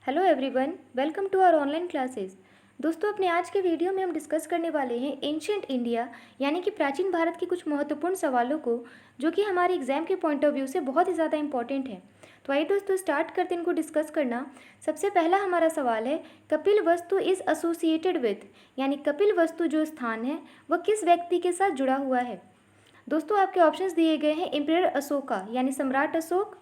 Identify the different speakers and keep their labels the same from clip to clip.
Speaker 1: Hello everyone, welcome to our online classes. दोस्तों, अपने आज के वीडियो में हम डिस्कस करने वाले हैं एंशिएंट इंडिया यानी कि प्राचीन भारत के कुछ महत्वपूर्ण सवालों को, जो कि हमारे एग्जाम के पॉइंट ऑफ व्यू से बहुत ही ज़्यादा इंपॉर्टेंट है। तो आइए दोस्तों स्टार्ट करते हैं इनको डिस्कस करना। सबसे पहला हमारा सवाल है, कपिल वस्तु इज़ एसोसिएटेड विथ, यानी कपिल वस्तु जो स्थान है वह किस व्यक्ति के साथ जुड़ा हुआ है। दोस्तों, आपके ऑप्शंस दिए गए हैं, एम्परर अशोका यानी सम्राट अशोक,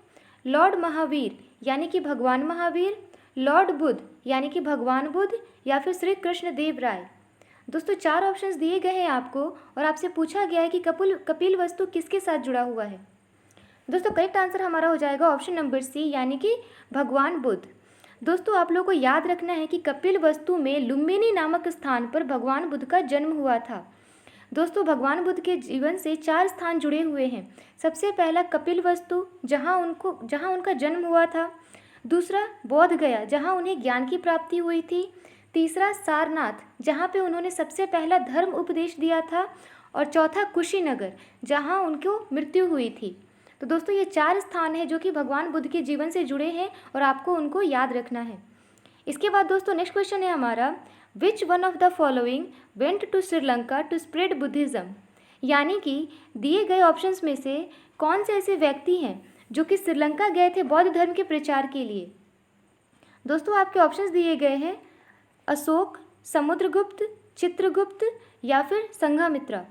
Speaker 1: लॉर्ड महावीर यानी कि भगवान महावीर, लॉर्ड बुद्ध यानी कि भगवान बुद्ध, या फिर श्री कृष्ण देव राय। दोस्तों, 4 ऑप्शंस दिए गए हैं आपको और आपसे पूछा गया है कि कपिल वस्तु किसके साथ जुड़ा हुआ है। दोस्तों, करेक्ट आंसर हमारा हो जाएगा ऑप्शन नंबर सी यानी कि भगवान बुद्ध। दोस्तों, आप लोगों को याद रखना है कि कपिल वस्तु में लुम्बिनी नामक स्थान पर भगवान बुद्ध का जन्म हुआ था। दोस्तों, भगवान बुद्ध के जीवन से 4 स्थान जुड़े हुए हैं। सबसे पहला कपिल वस्तु, जहाँ उनका जन्म हुआ था। दूसरा बोध गया, जहाँ उन्हें ज्ञान की प्राप्ति हुई थी। तीसरा सारनाथ, जहाँ पे उन्होंने सबसे पहला धर्म उपदेश दिया था। और चौथा कुशीनगर, जहाँ उनको मृत्यु हुई थी। तो दोस्तों, ये 4 स्थान हैं जो कि भगवान बुद्ध के जीवन से जुड़े हैं और आपको उनको याद रखना है। इसके बाद दोस्तों नेक्स्ट क्वेश्चन है हमारा, which one of the following went to Sri Lanka to spread Buddhism, यानी कि दिए गए ऑप्शंस में से कौन से ऐसे व्यक्ति हैं जो कि श्रीलंका गए थे बौद्ध धर्म के प्रचार के लिए। दोस्तों, आपके ऑप्शंस दिए गए हैं, अशोक, समुद्रगुप्त, चित्रगुप्त या फिर संघामित्रा।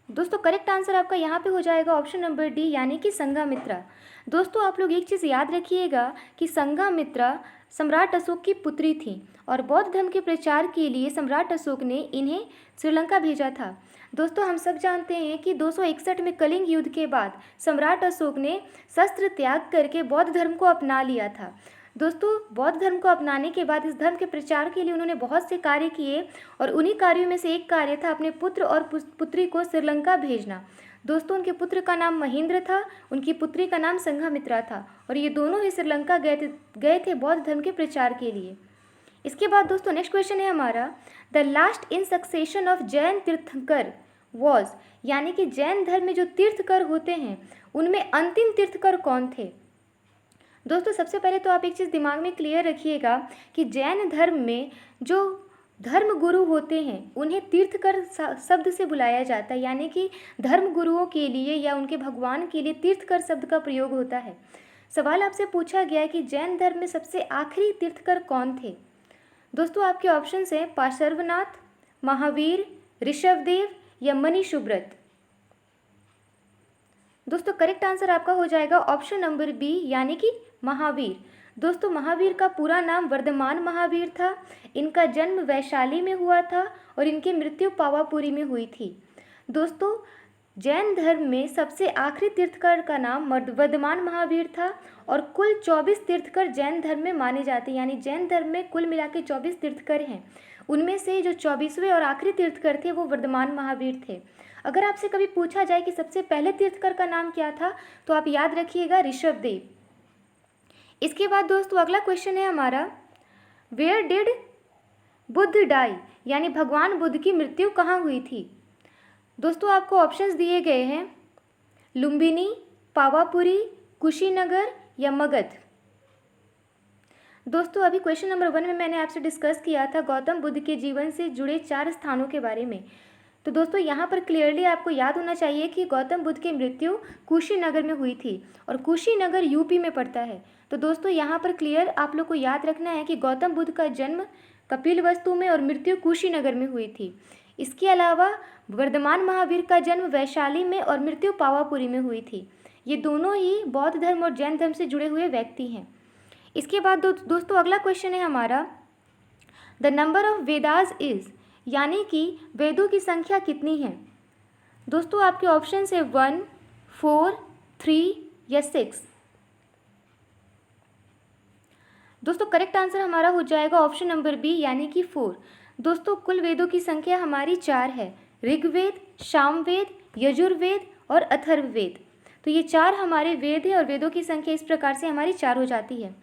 Speaker 1: दोस्तों, करेक्ट आंसर आपका यहाँ पे हो जाएगा ऑप्शन नंबर डी यानी कि संघामित्रा। दोस्तों, आप लोग एक चीज़ याद रखिएगा कि संघामित्रा सम्राट अशोक की पुत्री थी और बौद्ध धर्म के प्रचार के लिए सम्राट अशोक ने इन्हें श्रीलंका भेजा था। दोस्तों, हम सब जानते हैं कि 261 में कलिंग युद्ध के बाद सम्राट अशोक ने शस्त्र त्याग करके बौद्ध धर्म को अपना लिया था। दोस्तों, बौद्ध धर्म को अपनाने के बाद इस धर्म के प्रचार के लिए उन्होंने बहुत से कार्य किए और उन्हीं कार्यों में से एक कार्य था अपने पुत्र और पुत्री को श्रीलंका भेजना। दोस्तों, उनके पुत्र का नाम महेंद्र था, उनकी पुत्री का नाम संघामित्रा था और ये दोनों ही श्रीलंका गए थे बौद्ध धर्म के प्रचार के लिए। इसके बाद दोस्तों नेक्स्ट क्वेश्चन है हमारा, the last in succession of Jain तीर्थंकर वॉज, यानी कि जैन धर्म में जो तीर्थकर होते हैं उनमें अंतिम तीर्थकर कौन थे। दोस्तों, सबसे पहले तो आप एक चीज़ दिमाग में क्लियर रखिएगा कि जैन धर्म में जो धर्म गुरु होते हैं उन्हें तीर्थकर शब्द से बुलाया जाता है, यानी कि धर्म गुरुओं के लिए या उनके भगवान के लिए तीर्थकर शब्द का प्रयोग होता है। सवाल आपसे पूछा गया है कि जैन धर्म में सबसे आखिरी तीर्थकर कौन थे। दोस्तों, आपके ऑप्शन हैं पार्श्वनाथ, महावीर, ऋषभदेव या मणि सुब्रत। दोस्तों, करेक्ट आंसर आपका हो जाएगा ऑप्शन नंबर बी यानी कि महावीर। दोस्तों, महावीर का पूरा नाम वर्धमान महावीर था। इनका जन्म वैशाली में हुआ था और इनकी मृत्यु पावापुरी में हुई थी। दोस्तों, जैन धर्म में सबसे आखिरी तीर्थकर का नाम वर्धमान महावीर था और कुल 24 तीर्थकर जैन धर्म में माने जाते हैं, यानी जैन धर्म में कुल मिला के 24 तीर्थकर हैं। उनमें से जो 24वें और आखिरी तीर्थकर थे वो वर्धमान महावीर थे। अगर आपसे कभी पूछा जाए कि सबसे पहले तीर्थकर का नाम क्या था तो आप याद रखिएगा ऋषभदेव। इसके बाद दोस्तों अगला क्वेश्चन है हमारा, वेयर डिड बुद्ध डाई, यानी भगवान बुद्ध की मृत्यु कहाँ हुई थी। दोस्तों, आपको ऑप्शंस दिए गए हैं, लुम्बिनी, पावापुरी, कुशीनगर या मगध। दोस्तों, अभी क्वेश्चन नंबर 1 में मैंने आपसे डिस्कस किया था गौतम बुद्ध के जीवन से जुड़े 4 स्थानों के बारे में। तो दोस्तों, यहाँ पर क्लियरली आपको याद होना चाहिए कि गौतम बुद्ध की मृत्यु कुशीनगर में हुई थी और कुशीनगर यूपी में पड़ता है। तो दोस्तों, यहाँ पर क्लियर आप लोग को याद रखना है कि गौतम बुद्ध का जन्म कपिल वस्तु में और मृत्यु कुशीनगर में हुई थी। इसके अलावा वर्धमान महावीर का जन्म वैशाली में और मृत्यु पावापुरी में हुई थी। ये दोनों ही बौद्ध धर्म और जैन धर्म से जुड़े हुए व्यक्ति हैं। इसके बाद दोस्तों अगला क्वेश्चन है हमारा, the number of Vedas is, यानी कि वेदों की संख्या कितनी है। दोस्तों, आपके ऑप्शन है 1, 4, 3 या 6। दोस्तों, करेक्ट आंसर हमारा हो जाएगा ऑप्शन नंबर बी यानी कि 4। दोस्तों, कुल वेदों की संख्या हमारी 4 है, ऋग्वेद, सामवेद, यजुर्वेद और अथर्ववेद। तो ये 4 हमारे वेद हैं और वेदों की संख्या इस प्रकार से हमारी 4 हो जाती है।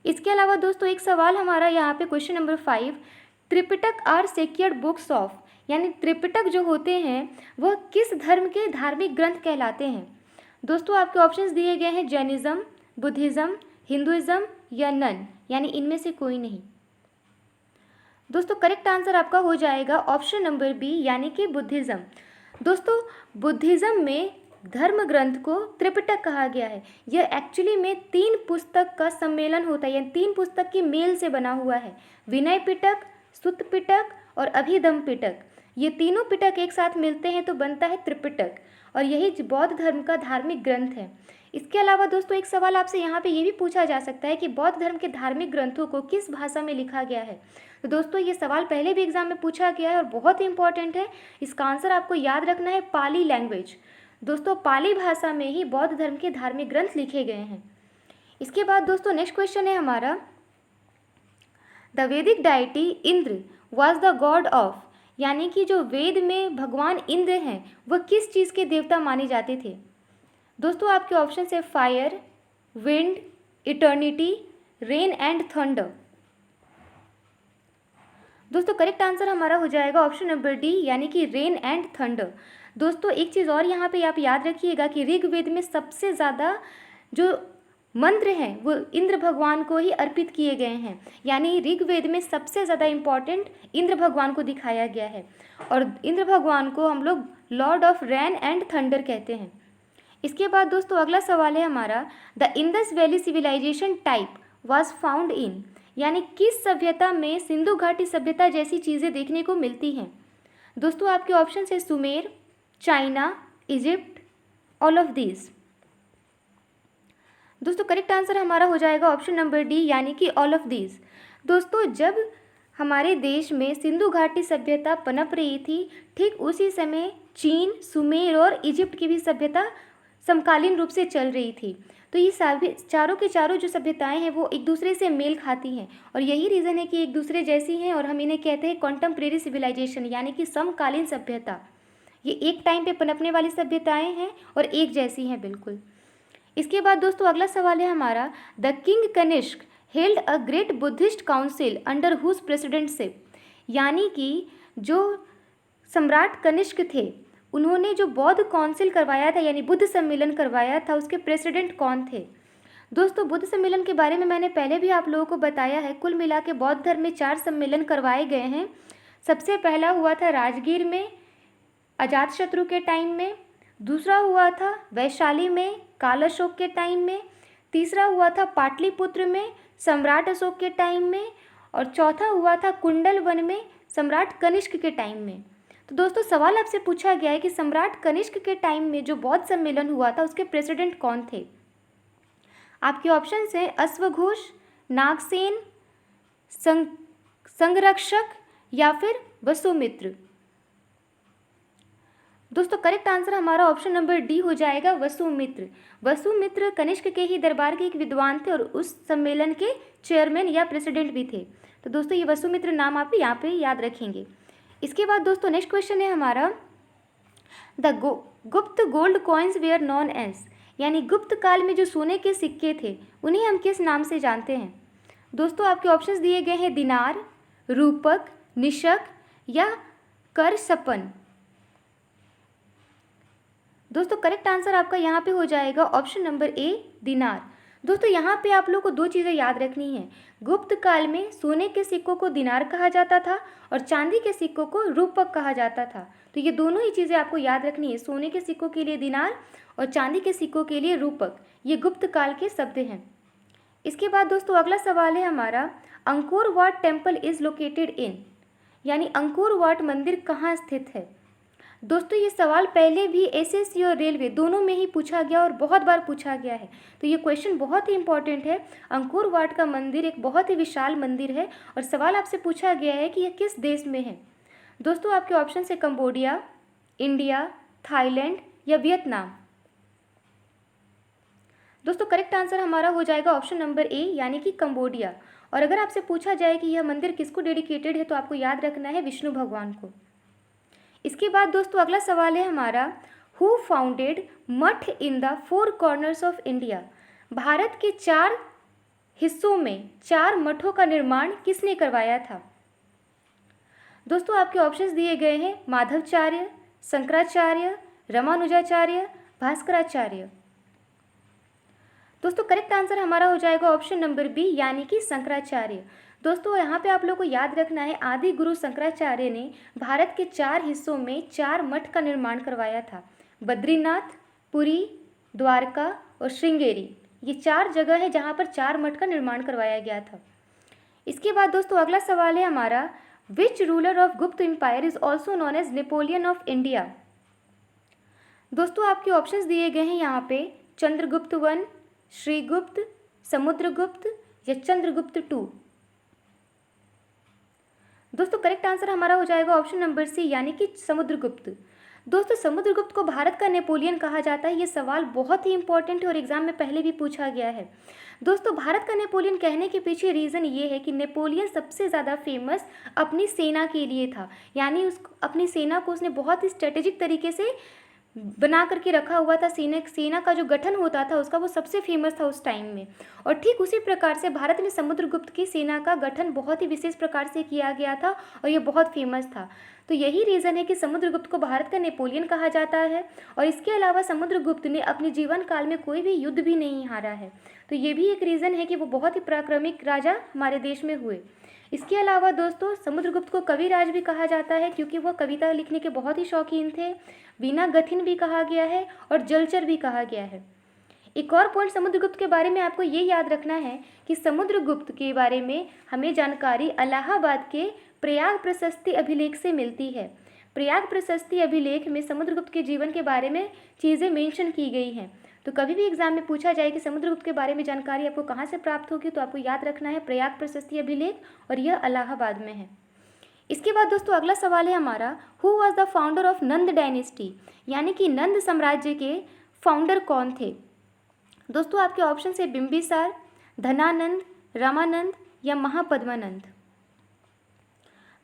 Speaker 1: इसके अलावा दोस्तों एक सवाल हमारा यहाँ पे question number 5, Tripitaka are sacred books of, यानी त्रिपिटक जो होते हैं वह किस धर्म के धार्मिक ग्रंथ कहलाते हैं। दोस्तों, आपके ऑप्शंस दिए गए हैं, जैनिज्म, बुद्धिज़्म, हिंदुइज्म या नन, यानी इनमें से कोई नहीं। दोस्तों करेक्ट आंसर आपका हो जाएगा ऑप्शन नंबर बी, यानी कि बुद्धिज़्म। दोस्तों बुद्धिज़्म में धर्म ग्रंथ को त्रिपिटक कहा गया है। यह एक्चुअली में 3 पुस्तक का सम्मेलन होता है, यानी 3 पुस्तक की मेल से बना हुआ है। विनय पिटक, सुत्त पिटक और अभिधम्म पिटक। ये तीनों पिटक एक साथ मिलते हैं तो बनता है त्रिपिटक, और यही बौद्ध धर्म का धार्मिक ग्रंथ है। इसके अलावा दोस्तों एक सवाल आपसे यहाँ पे ये भी पूछा जा सकता है कि बौद्ध धर्म के धार्मिक ग्रंथों को किस भाषा में लिखा गया है। तो दोस्तों ये सवाल पहले भी एग्जाम में पूछा गया है और बहुत ही इंपॉर्टेंट है। इसका आंसर आपको याद रखना है पाली लैंग्वेज। दोस्तों पाली भाषा में ही बौद्ध धर्म के धार्मिक ग्रंथ लिखे गए हैं। इसके बाद दोस्तों नेक्स्ट क्वेश्चन है हमारा, द वैदिक deity Indra was the God of, यानी कि जो वेद में भगवान इंद्र हैं वह किस चीज़ के देवता माने जाते थे। दोस्तों आपके ऑप्शन है fire, wind, eternity, rain and thunder. दोस्तों करेक्ट आंसर हमारा हो जाएगा ऑप्शन नंबर डी, यानी कि रेन एंड थंडर। दोस्तों एक चीज़ और यहाँ पे आप याद रखिएगा कि ऋग्वेद में सबसे ज़्यादा जो मंत्र हैं वो इंद्र भगवान को ही अर्पित किए गए हैं, यानी ऋग्वेद में सबसे ज़्यादा इम्पॉर्टेंट इंद्र भगवान को दिखाया गया है, और इंद्र भगवान को हम लोग lord of rain and thunder कहते हैं। इसके बाद दोस्तों अगला सवाल है हमारा, the Indus valley civilization type was found in, यानी किस सभ्यता में सिंधु घाटी सभ्यता जैसी चीज़ें देखने को मिलती हैं। दोस्तों आपके ऑप्शन है Sumer, China, Egypt, all of these. दोस्तों करेक्ट आंसर हमारा हो जाएगा ऑप्शन नंबर डी, यानी कि ऑल ऑफ दीज। दोस्तों जब हमारे देश में सिंधु घाटी सभ्यता पनप रही थी, ठीक उसी समय चीन, सुमेर और इजिप्ट की भी सभ्यता समकालीन रूप से चल रही थी। तो ये सभी चारों के चारों जो सभ्यताएं हैं वो एक दूसरे से मेल खाती हैं, और यही रीज़न है कि एक दूसरे जैसी हैं, और हम इन्हें कहते हैं कॉन्टेम्प्रेरी सिविलाइजेशन, यानी कि समकालीन सभ्यता। ये एक टाइम पे पनपने वाली सभ्यताएं हैं और एक जैसी हैं बिल्कुल। इसके बाद दोस्तों अगला सवाल है हमारा, the king Kanishka held a great Buddhist council under whose presidentship, यानी कि जो सम्राट कनिष्क थे उन्होंने जो बौद्ध काउंसिल करवाया था, यानी बुद्ध सम्मेलन करवाया था, उसके प्रेसिडेंट कौन थे। दोस्तों बुद्ध सम्मेलन के बारे में मैंने पहले भी आप लोगों को बताया है। कुल मिला के बौद्ध धर्म में 4 सम्मेलन करवाए गए हैं। सबसे पहला हुआ था राजगीर में अजातशत्रु के टाइम में, दूसरा हुआ था वैशाली में काल अशोक के टाइम में, तीसरा हुआ था पाटलिपुत्र में सम्राट अशोक के टाइम में, और चौथा हुआ था कुंडल वन में सम्राट कनिष्क के टाइम में। तो दोस्तों सवाल आपसे पूछा गया है कि सम्राट कनिष्क के टाइम में जो बौद्ध सम्मेलन हुआ था उसके प्रेसिडेंट कौन थे। आपके ऑप्शन हैं अश्वघोष, नागसेन, संरक्षक या फिर वसुमित्र। दोस्तों करेक्ट आंसर हमारा ऑप्शन नंबर डी हो जाएगा वसुमित्र। वसुमित्र कनिष्क के ही दरबार के एक विद्वान थे और उस सम्मेलन के चेयरमैन या प्रेसिडेंट भी थे। तो दोस्तों ये वसुमित्र नाम आप यहाँ पे याद रखेंगे। इसके बाद दोस्तों नेक्स्ट क्वेश्चन है हमारा, the Gupta gold coins were known as, यानी गुप्त काल में जो सोने के सिक्के थे उन्हें हम किस नाम से जानते हैं। दोस्तों आपके ऑप्शंस दिए गए हैं दिनार, रूपक, निशक या कर सपन। दोस्तों करेक्ट आंसर आपका यहाँ पे हो जाएगा ऑप्शन नंबर ए दिनार। दोस्तों यहाँ पे आप लोग को 2 चीज़ें याद रखनी है। गुप्त काल में सोने के सिक्कों को दिनार कहा जाता था और चांदी के सिक्कों को रूपक कहा जाता था। तो ये दोनों ही चीज़ें आपको याद रखनी है, सोने के सिक्कों के लिए दिनार और चांदी के सिक्कों के लिए रूपक। ये गुप्त काल के शब्द हैं। इसके बाद दोस्तों अगला सवाल है हमारा, Angkor Wat temple is located in, यानी अंकोर वाट मंदिर कहाँ स्थित है। दोस्तों ये सवाल पहले भी एसएससी और रेलवे दोनों में ही पूछा गया और बहुत बार पूछा गया है, तो ये क्वेश्चन बहुत ही इंपॉर्टेंट है। अंकोर वाट का मंदिर एक बहुत ही विशाल मंदिर है और सवाल आपसे पूछा गया है कि यह किस देश में है। दोस्तों आपके ऑप्शन है कंबोडिया, इंडिया, थाईलैंड या वियतनाम। दोस्तों करेक्ट आंसर हमारा हो जाएगा ऑप्शन नंबर ए, यानी कि कंबोडिया। और अगर आपसे पूछा जाए कि यह मंदिर किसको डेडिकेटेड है तो आपको याद रखना है विष्णु भगवान को। इसके बाद दोस्तों अगला सवाल है हमारा, हु फाउंडेड मठ in the 4 corners of India, Bharat के 4 हिस्सों में 4 मठों का निर्माण किसने करवाया था। दोस्तों आपके ऑप्शंस दिए गए हैं माधवाचार्य, शंकराचार्य, रामानुजाचार्य, भास्कराचार्य। दोस्तों करेक्ट आंसर हमारा हो जाएगा ऑप्शन नंबर बी यानी कि शंकराचार्य। दोस्तों यहाँ पे आप लोग को याद रखना है, आदि गुरु शंकराचार्य ने भारत के 4 हिस्सों में 4 मठ का निर्माण करवाया था। बद्रीनाथ, पुरी, द्वारका और श्रृंगेरी, ये 4 जगह है जहाँ पर 4 मठ का निर्माण करवाया गया था। इसके बाद दोस्तों अगला सवाल है हमारा, which ruler of Gupta empire is also known as Napoleon of India. दोस्तों आपके ऑप्शंस दिए गए हैं यहाँ पे, चंद्रगुप्त वन, श्रीगुप्त, समुद्रगुप्त या चंद्रगुप्त टू। दोस्तों करेक्ट आंसर हमारा हो जाएगा ऑप्शन नंबर सी यानी कि समुद्रगुप्त। दोस्तों समुद्रगुप्त को भारत का नेपोलियन कहा जाता है। ये सवाल बहुत ही इंपॉर्टेंट है और एग्जाम में पहले भी पूछा गया है। दोस्तों भारत का नेपोलियन कहने के पीछे रीज़न ये है कि नेपोलियन सबसे ज़्यादा फेमस अपनी सेना के लिए था, यानी उसको अपनी सेना को उसने बहुत ही स्ट्रेटेजिक तरीके से बना करके रखा हुआ था। सेना का जो गठन होता था उसका, वो सबसे फेमस था उस टाइम में। और ठीक उसी प्रकार से भारत में समुद्रगुप्त की सेना का गठन बहुत ही विशेष प्रकार से किया गया था और ये बहुत फेमस था। तो यही रीज़न है कि समुद्रगुप्त को भारत का नेपोलियन कहा जाता है। और इसके अलावा समुद्रगुप्त ने अपने जीवन काल में कोई भी युद्ध भी नहीं हारा है, तो ये भी एक रीज़न है कि वो बहुत ही पराक्रमिक राजा हमारे देश में हुए। इसके अलावा दोस्तों समुद्रगुप्त को कविराज भी कहा जाता है क्योंकि वह कविता लिखने के बहुत ही शौकीन थे। वीणा गथिन भी कहा गया है और जलचर भी कहा गया है। एक और पॉइंट समुद्रगुप्त के बारे में आपको ये याद रखना है कि समुद्रगुप्त के बारे में हमें जानकारी इलाहाबाद के प्रयाग प्रशस्ति अभिलेख से मिलती है। प्रयाग प्रशस्ति अभिलेख में समुद्रगुप्त के जीवन के बारे में चीज़ें मेंशन की गई हैं। तो कभी भी एग्जाम में पूछा जाए कि समुद्रगुप्त के बारे में जानकारी आपको कहाँ से प्राप्त होगी, तो आपको याद रखना है प्रयाग प्रशस्ति अभिलेख, और यह इलाहाबाद में है। इसके बाद दोस्तों अगला सवाल है हमारा, who was the founder of Nand dynasty, यानी कि नंद साम्राज्य के फाउंडर कौन थे। दोस्तों आपके ऑप्शन है बिंबिसार, धनानंद, रामानंद या महापद्मानंद।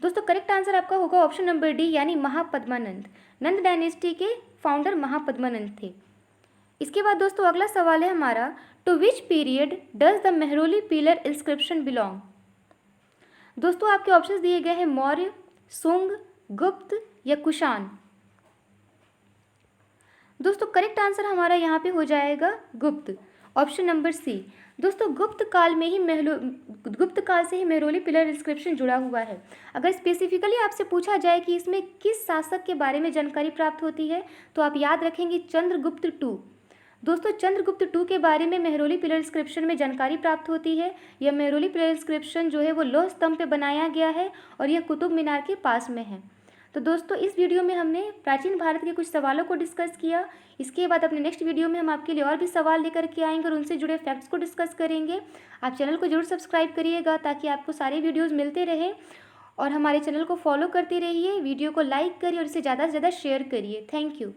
Speaker 1: दोस्तों करेक्ट आंसर आपका होगा ऑप्शन नंबर डी यानी महापद्मानंद। नंद डायनेस्टी के फाउंडर महापद्मानंद थे। इसके बाद दोस्तों अगला सवाल है हमारा, to which period does the Mehrauli pillar inscription belong. दोस्तों आपके ऑप्शंस दिए गए हैं मौर्य, सुंग, गुप्त या कुषाण। दोस्तों करेक्ट आंसर हमारा यहाँ पे हो जाएगा गुप्त, ऑप्शन नंबर सी। दोस्तों गुप्त काल से ही मेहरौली पिलर इंस्क्रिप्शन जुड़ा हुआ है। अगर स्पेसिफिकली आपसे पूछा जाए कि इसमें किस शासक के बारे में जानकारी प्राप्त होती है, तो आप याद रखेंगे चंद्रगुप्त टू। दोस्तों चंद्रगुप्त टू के बारे में मेहरौली पिलर इंस्क्रिप्शन में जानकारी प्राप्त होती है। यह मेहरौली पिलर इंस्क्रिप्शन जो है वो लौह स्तंभ पे बनाया गया है और यह कुतुब मीनार के पास में है। तो दोस्तों इस वीडियो में हमने प्राचीन भारत के कुछ सवालों को डिस्कस किया। इसके बाद अपने नेक्स्ट वीडियो में हम आपके लिए और भी सवाल लेकर के आएंगे और उनसे जुड़े फैक्ट्स को डिस्कस करेंगे। आप चैनल को जरूर सब्सक्राइब करिएगा ताकि आपको सारे वीडियोज़ मिलते रहें, और हमारे चैनल को फॉलो करते रहिए। वीडियो को लाइक करिए और इसे ज़्यादा से ज़्यादा शेयर करिए। Thank you.